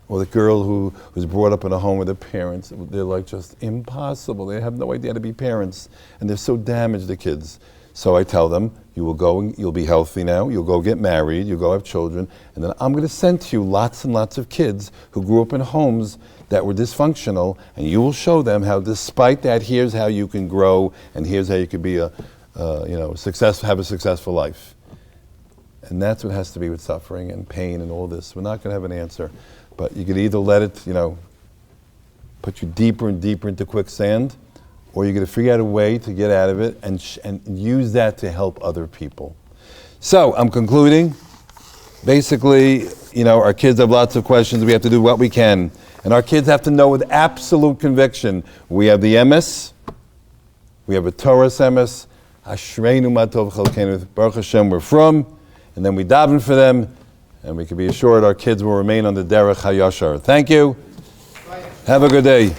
Or the girl who was brought up in a home with her parents, they're like just impossible. They have no idea how to be parents, and they're so damaged, the kids. So I tell them, you will go, you'll be healthy now, you'll go get married, you'll go have children, and then I'm going to send to you lots and lots of kids who grew up in homes that were dysfunctional, and you will show them how, despite that, here's how you can grow, and here's how you can be have a successful life. And that's what has to be with suffering and pain and all this. We're not going to have an answer, but you could either let it, put you deeper and deeper into quicksand, or you're going to figure out a way to get out of it and use that to help other people. So I'm concluding. basically, our kids have lots of questions. We have to do what we can. And our kids have to know with absolute conviction. We have the emes. We have a Torah emes. Ashreinu matov chalkeinu. Baruch Hashem, we're from. And then we daven for them. And we can be assured our kids will remain on the derech hayashar. Thank you. Have a good day.